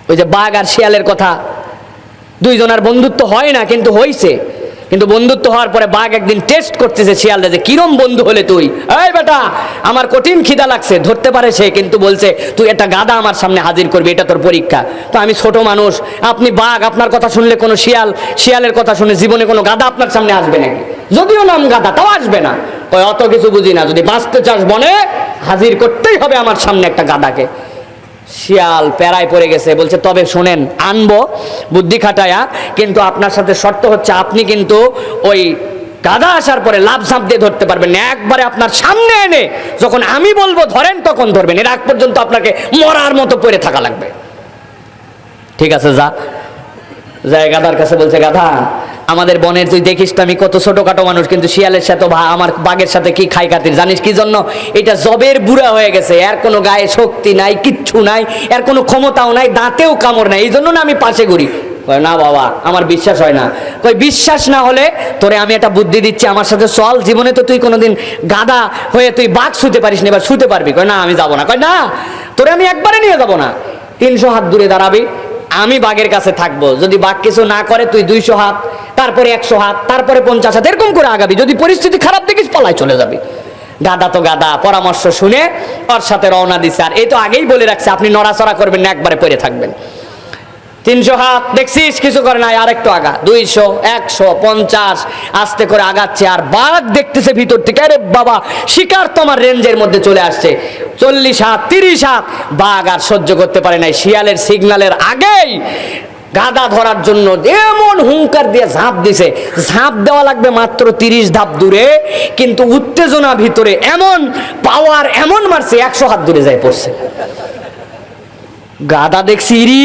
ওই যে বাঘ আর শিয়ালের কথা, দুইজনের বন্ধুত্ব হয় না কিন্তু হইছে। কিন্তু বন্ধুত্ব হওয়ার পরে বাঘ একদিন টেস্ট করতেছে শিয়ালটা যে কিরম বন্ধু হলে তুই, এই বেটা আমার কঠিন খিদা লাগছে, ধরতে পারে সে, কিন্তু বলছে তুই একটা গাধা আমার সামনে হাজির করবি, এটা তোর পরীক্ষা। তো আমি ছোট মানুষ, আপনি বাঘ, আপনার কথা শুনলে কোনো শিয়ালের কথা শুনে জীবনে কোনো গাধা আপনার সামনে আসবে নাকি? যদিও নাম গাধা তাও আসবে না। ওই অত কিছু বুঝি না, যদি বাঁচতে চাস বনে হাজির করতেই হবে আমার সামনে একটা গাধাকে। শিয়াল প্যারায় পড়ে গেছে, বলছে তবে শোনেন, আনবো বুদ্ধি খাটায়া, কিন্তু আপনার সাথে শর্ত হচ্ছে আপনি কিন্তু ওই গাধা আসার পরে লাভ ঝাঁপ দিয়ে ধরতে পারবেন না, একবারে আপনার সামনে এনে যখন আমি বলবো ধরেন তখন ধরবেন, এর আগ পর্যন্ত আপনাকে মরার মতো পড়ে থাকা লাগবে। ঠিক আছে, যা যায় গাধার কাছে বলছে, গাধা আমাদের বনের তুই দেখিস তো আমি কত ছোটখাটো মানুষ, কিন্তু শিয়ালের সাথে আমার বাঘের সাথে কি খাই খাতির জানিস কি জন্য? এটা জবের বুড়া হয়ে গেছে, এর কোনো গায়ে শক্তি নাই, কিচ্ছু নাই, এর কোনো ক্ষমতাও নাই, দাঁতেও কামড় নাই, এই জন্য না আমি পাশে ঘুরি। কয় না বাবা আমার বিশ্বাস হয় না। কই বিশ্বাস না হলে তোরে আমি একটা বুদ্ধি দিচ্ছি, আমার সাথে চল, জীবনে তো তুই কোনোদিন গাধা হয়ে তুই বাঘ শুতে পারিস না, এবার শুতে পারবি। কয় না আমি যাবো না। কয় না তোরে আমি একবারে নিয়ে যাবো না, 300 হাত দূরে দাঁড়াবি, আমি বাঘের কাছে থাকবো, যদি বাঘ কিছু না করে তুই 200 হাত, তারপরে 100 হাত, তারপরে 50 হাত, এরকম করে আগাবি, যদি পরিস্থিতি খারাপ দেখিস পালাই চলে যাবি। গাধা তো গাধা, পরামর্শ শুনে ওর সাথে রওনা দিছে। আর এই তো আগেই বলে রাখছে আপনি নড়াচড়া করবেন না, একবারে পড়ে থাকবেন। 300 হাত দেখছিস কিছু করে নাই, আরেকটু আগা, 200, 100, 50, আস্তে করে আগাচ্ছে। আর বাঘ দেখতেছে ভিতর থেকে, আরে বাবা শিকার তোমার রেঞ্জের মধ্যে চলে আসছে, 40 হাত 30 হাত। বাঘ আর সহ্য করতে পারে নাই, শিয়ালের সিগন্যালের আগেই গাধা ধরার জন্য এমন হুঙ্কার দিয়ে ঝাঁপ দিছে। ঝাঁপ দেওয়া লাগবে মাত্র 30 ধাপ দূরে, কিন্তু উত্তেজনা ভিতরে এমন পাওয়ার এমন মারছে 100 হাত দূরে যায় পড়ছে। গাধা দেখছি রি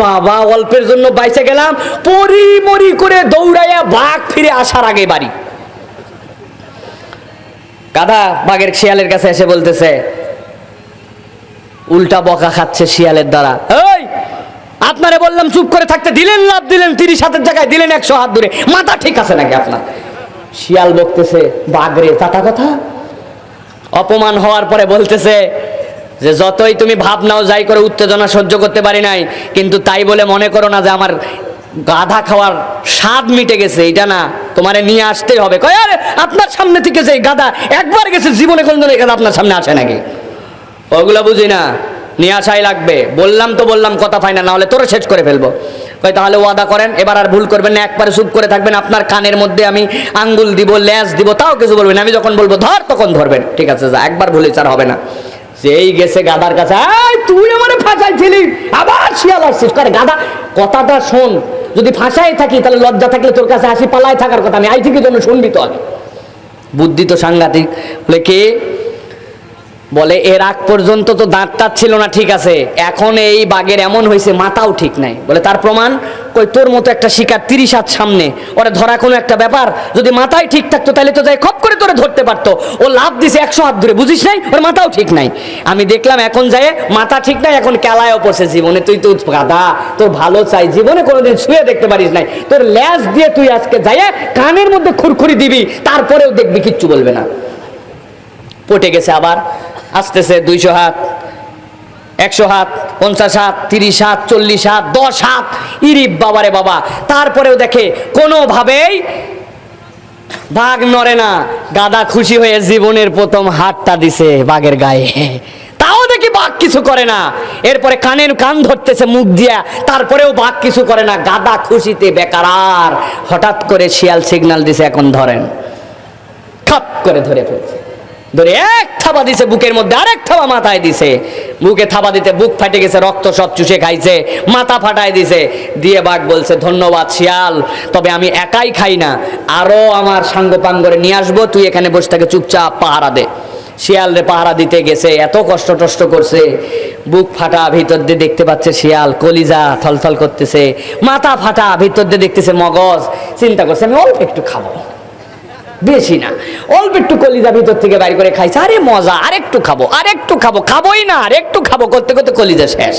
বাবা অল্পের জন্য বাইচে গেলাম, পরিমরি করে দৌড়াইয়া বাঘ ফিরে আসার আগে বাড়ি। গাধা বাঘের শিয়ালের কাছে এসে বলতেছে, উল্টা বকা খাচ্ছে শিয়ালের দ্বারা, এই আপনারে বললাম চুপ করে থাকতে, দিলেন লাভ দিলেন 30 হাতের জায়গায় দিলেন 100 হাত দূরে, মাথা ঠিক আছে নাকি আপনার? শিয়াল বকতেছে, বাঘরে চাটা কথা। অপমান হওয়ার পরে বলতেছে যে যতই তুমি ভাব নাও যাই করে উত্তেজনা সহ্য করতে পারি নাই, কিন্তু তাই বলে মনে করো না যে আমার গাধা খাওয়ার স্বাদ মিটে গেছে, এটা না, তোমারে নিয়ে আসতেই হবে। কয় আরে আপনার সামনে থেকে যে গাধা একবার গেছে, জীবনে কোনদিন এই গাধা আপনার সামনে আসে নাকি? ওগুলো বুঝি না, নিয়ে আসাই লাগবে। বললাম তো বললাম, কথা ফাইনাল, না হলে তোরে শেষ করে ফেলবো। কয় তাহলে ওয়াদা করেন এবার আর ভুল করবেন না, একবারে চুপ করে থাকবেন, আপনার কানের মধ্যে আমি আঙ্গুল দিব, ল্যাজ দিব, তাও কিছু বলবেন, আমি যখন বলবো ধর তখন ধরবেন। ঠিক আছে যা, একবার ভুলে চার হবে না। সেই গেছে গাধার কাছে, তুই আমারে ফাঁসাইছিলি, আবার শিয়াল আসছিস। করে গাধা কথাটা শোন, যদি ফাঁসাই থাকি তাহলে লজ্জা থাকলে তোর কাছে আসি পালায় থাকার কথা, আমি আইছি কি জন্য শুনবি তো আগে। বুদ্ধি তো সাংঘাতিক। বলে কে? বলে এর আগ পর্যন্ত তো দাঁতটা ছিল না, ঠিক আছে, এখন এই বাঘের এমন হয়েছে মাথাও ঠিক নাই। বলে তার প্রমাণ? কই তোর মতো একটা শিকার 30 হাত সামনে, ওরা ধরা কোনো একটা ব্যাপার, যদি মাথায় ঠিক থাকতো তাহলে তো যাই খপ করে তোরে ধরতে পারতো। ও লাভ দিছে 100 হাত দূরে, বুঝিস নাই ওর মাথাও ঠিক নাই। আমি দেখলাম এখন যায় মাথা ঠিক নাই, এখন কেলায়ও পড়ছে। জীবনে তুই তো গাধা, তোর ভালো চাই, জীবনে কোনোদিন শুয়ে দেখতে পারিস নাই, তোর ল্যাজ দিয়ে তুই আজকে যায় কানের মধ্যে খুরখুরি দিবি, তারপরেও দেখবি কিচ্ছু বলবে না। পটে গেছে, আবার আসতেছে 200 হাত, 100 হাত, 50 হাত, 30 হাত, 40 হাত, 10 হাত, ইরি বাবারে বাবা। তারপরেও দেখে কোনোভাবেই বাঘ নড়ে না। গাধা খুশি হয়ে জীবনের প্রথম হাতটা দিছে বাঘের গায়ে, তাও দেখি বাঘ কিছু করে না। এরপরে কান ধরতেছে মুখ দিয়া, তারপরেও বাঘ কিছু করে না। গাধা খুশিতে বেকারার। হঠাৎ করে শিয়াল সিগন্যাল দিছে, এখন ধরেন। খাপ করে ধরে ফেলছে, ধরে এক থাবা দিছে বুকের মধ্যে, আরেক থাবা মাথায় দিছে। বুকে থাবা দিতে বুক ফাটে গেছে, রক্ত সব চুষে খাইছে, মাথা ফাটায় দিছে। দিয়ে বাঘ বলছে, ধন্যবাদ শিয়াল, তবে আমি একাই খাই না, আরো আমার সাঙ্গপাঙ্গরে নিয়ে আসবো, তুই এখানে বসে থেকে চুপচাপ পাহারা দে। শিয়াল রে পাহারা দিতে গেছে, এত কষ্ট টষ্ট করছে, বুক ফাটা, ভিতর দিয়ে দেখতে পাচ্ছে শিয়াল, কলিজা থলথল করতেছে, মাথা ফাটা, ভিতর দিয়ে দেখতেছে মগজ। চিন্তা করছে আমি অল্প একটু খাবো, বেশি না, অল্প একটু কলিজা ভিতর থেকে বাইর করে খাইছে। আরে মজা, আরেকটু খাবো, আরেকটু খাবো, খাবোই না, আরেকটু খাবো করতে করতে কলিজা শেষ।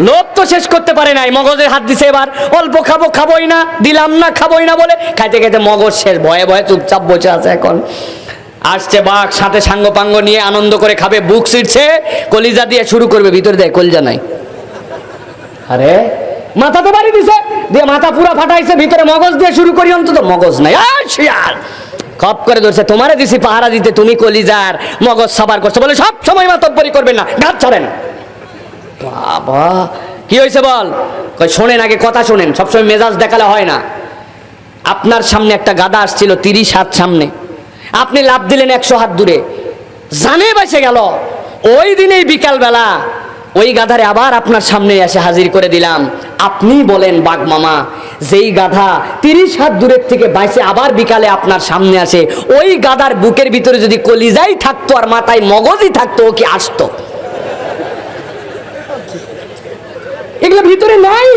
লোভ তো শেষ করতে পারে নাই, মগজের হাত দিছে। এবার অল্প খাবো, খাবোই না, দিলাম না, খাবোই না বলে খাইতে খাইতে মগজ শেষ, ভয়ে ভয়ে চুপচাপ বসে আছে। এখন আসছে বাঘ, সাথে সাঙ্গপাঙ্গ নিয়ে আনন্দ করে খাবে, বুক ছিঁড়ছে, কলিজা দিয়ে শুরু করবে, ভিতরে দেয় কলিজা নাই। আরে মাথা তো বাড়ি দিছে, দিয়ে মাথা পুরা ফাটাইছে, ভিতরে মগজ দিয়ে শুরু করি, অন্তত মগজ নাই। আর শিয়াল খপ করে ধরছে, তোমারে দিছি পাহারা দিতে, তুমি কলিজার মগজ সাবার করছো, বলে সব সময় মাতব্বরি করবেন না, গাছ ছাড়েন। বাবা কি হয়েছে বল? কই শোনেন, আগে কথা শোনেন, সবসময় মেজাজ দেখালে হয় না। আপনার সামনে একটা গাদা আসছিল 30 হাত সামনে, আপনি লাফ দিলেন 100 হাত দূরে, জানে বেঁচে গেল। ওই দিনেই বিকাল বেলা ওই গাধারে আবার আপনার সামনে এসে হাজির করে দিলাম। আপনি বলেন বাঘ মামা, যেই গাধা 30 হাত দূরের থেকে বাইসে আবার বিকালে আপনার সামনে আসে, ওই গাধার বুকের ভিতরে যদি কলিজাই থাকতো আর মাথায় মগজই থাকতো, ও কি আসতো? এগুলো ভিতরে নাই,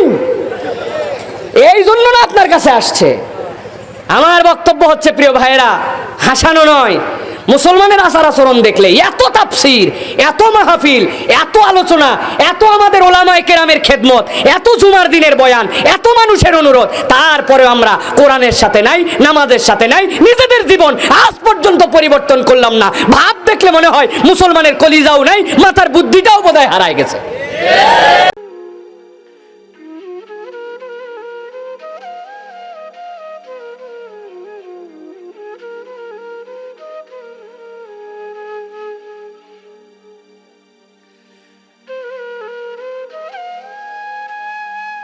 এই জন্য না আপনার কাছে আসছে। আমার বক্তব্য হচ্ছে প্রিয় ভাইয়েরা, হাসানো নয়, মুসলমানের আচার আচরণ দেখলে এত তাফসীর, এত মাহফিল, এত আলোচনা, এত আমাদের ওলামায়ে কেরামের খেদমত, এত জুমার দিনের বয়ান, এত মানুষের অনুরোধ, তারপরেও আমরা কোরআনের সাথে নাই, নামাজের সাথে নাই, নিজেদের জীবন আজ পর্যন্ত পরিবর্তন করলাম না। ভাব দেখলে মনে হয় মুসলমানের কলিজাও নাই, মাথার বুদ্ধিটাও বোধহয় হারায় গেছে।